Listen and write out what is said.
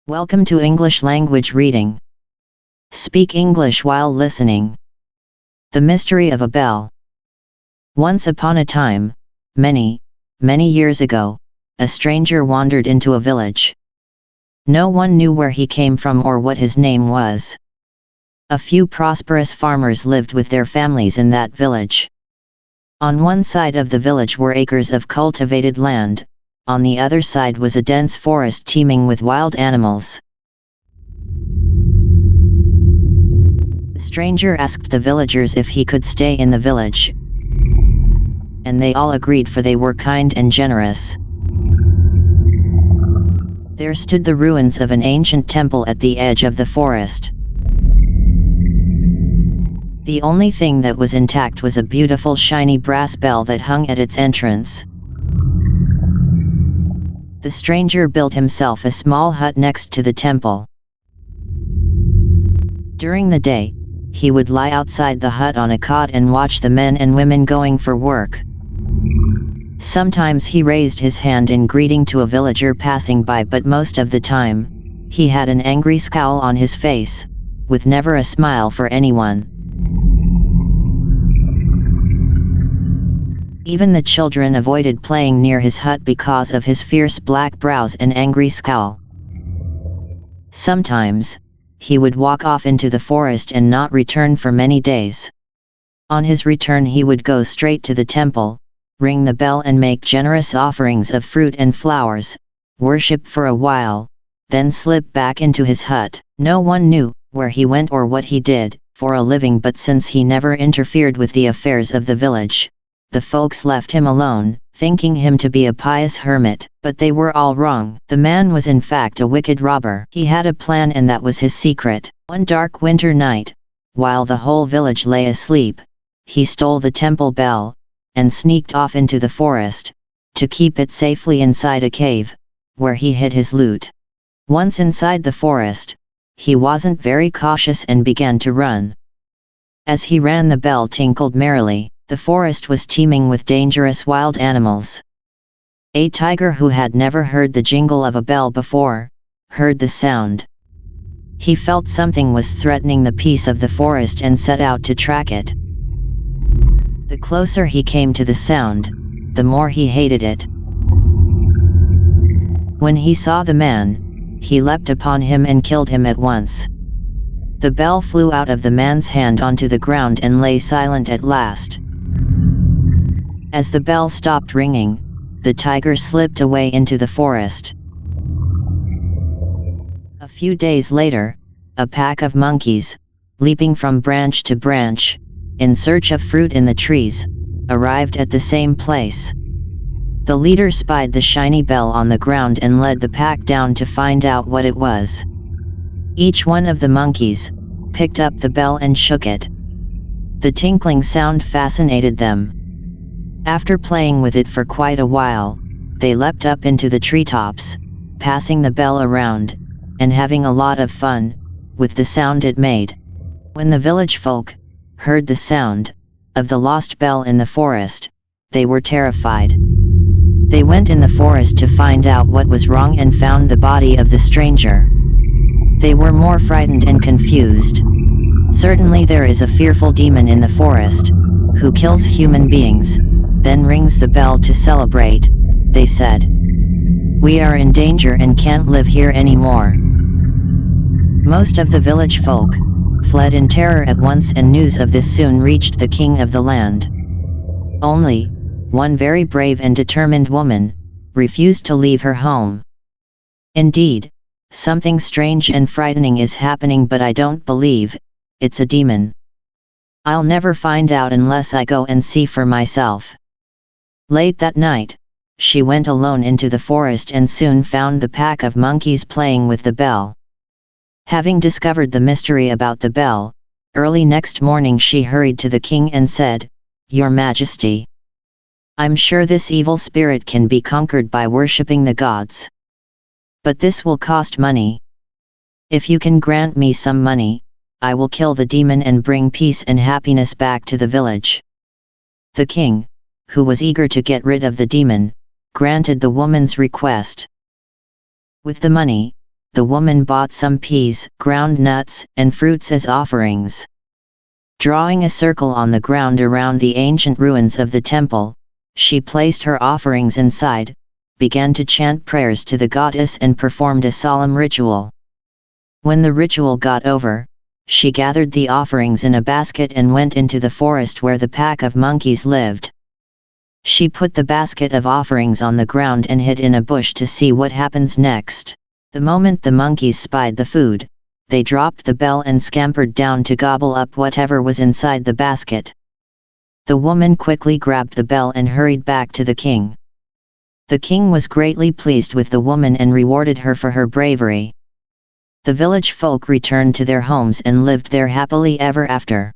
Welcome to English language reading. Speak English while listening. The Mystery of a Bell. Once upon a time, many years ago, a stranger wandered into a village. No one knew where he came from or what his name was. A few prosperous farmers lived with their families in that village. On one side of the village were acres of cultivated land. On the other side was a dense forest teeming with wild animals. The stranger asked the villagers if he could stay in the village, and they all agreed, for they were kind and generous. There stood the ruins of an ancient temple at the edge of the forest. The only thing that was intact was a beautiful shiny brass bell that hung at its entrance. The stranger built himself a small hut next to the temple. During the day, he would lie outside the hut on a cot and watch the men and women going for work. Sometimes he raised his hand in greeting to a villager passing by, but most of the time, he had an angry scowl on his face, with never a smile for anyone. Even the children avoided playing near his hut because of his fierce black brows and angry scowl. Sometimes, he would walk off into the forest and not return for many days. On his return he would go straight to the temple, ring the bell and make generous offerings of fruit and flowers, worship for a while, then slip back into his hut. No one knew where he went or what he did for a living, but since he never interfered with the affairs of the village, the folks left him alone, thinking him to be a pious hermit. But they were all wrong. The man was in fact a wicked robber. He had a plan, and that was his secret. One dark winter night, while the whole village lay asleep, he stole the temple bell, and sneaked off into the forest, to keep it safely inside a cave, where he hid his loot. Once inside the forest, he wasn't very cautious and began to run. As he ran, the bell tinkled merrily. The forest was teeming with dangerous wild animals. A tiger, who had never heard the jingle of a bell before, heard the sound. He felt something was threatening the peace of the forest and set out to track it. The closer he came to the sound, the more he hated it. When he saw the man, he leapt upon him and killed him at once. The bell flew out of the man's hand onto the ground and lay silent at last. As the bell stopped ringing, the tiger slipped away into the forest. A few days later, a pack of monkeys, leaping from branch to branch, in search of fruit in the trees, arrived at the same place. The leader spied the shiny bell on the ground and led the pack down to find out what it was. Each one of the monkeys picked up the bell and shook it. The tinkling sound fascinated them. After playing with it for quite a while, they leapt up into the treetops, passing the bell around, and having a lot of fun with the sound it made. When the village folk heard the sound of the lost bell in the forest, they were terrified. They went in the forest to find out what was wrong and found the body of the stranger. They were more frightened and confused. Certainly there is a fearful demon in the forest, who kills human beings, then rings the bell to celebrate, they said. We are in danger and can't live here anymore. Most of the village folk fled in terror at once, and news of this soon reached the king of the land. Only one very brave and determined woman refused to leave her home. Indeed, something strange and frightening is happening, but I don't believe it's a demon. I'll never find out unless I go and see for myself. Late that night, she went alone into the forest and soon found the pack of monkeys playing with the bell. Having discovered the mystery about the bell, early next morning she hurried to the king and said, "Your Majesty, I'm sure this evil spirit can be conquered by worshipping the gods. But this will cost money. If you can grant me some money, I will kill the demon and bring peace and happiness back to the village." The king, who was eager to get rid of the demon, granted the woman's request. With the money, the woman bought some peas, ground nuts, and fruits as offerings. Drawing a circle on the ground around the ancient ruins of the temple, she placed her offerings inside, began to chant prayers to the goddess and performed a solemn ritual. When the ritual got over, she gathered the offerings in a basket and went into the forest where the pack of monkeys lived. She put the basket of offerings on the ground and hid in a bush to see what happens next. The moment the monkeys spied the food, they dropped the bell and scampered down to gobble up whatever was inside the basket. The woman quickly grabbed the bell and hurried back to the king. The king was greatly pleased with the woman and rewarded her for her bravery. The village folk returned to their homes and lived there happily ever after.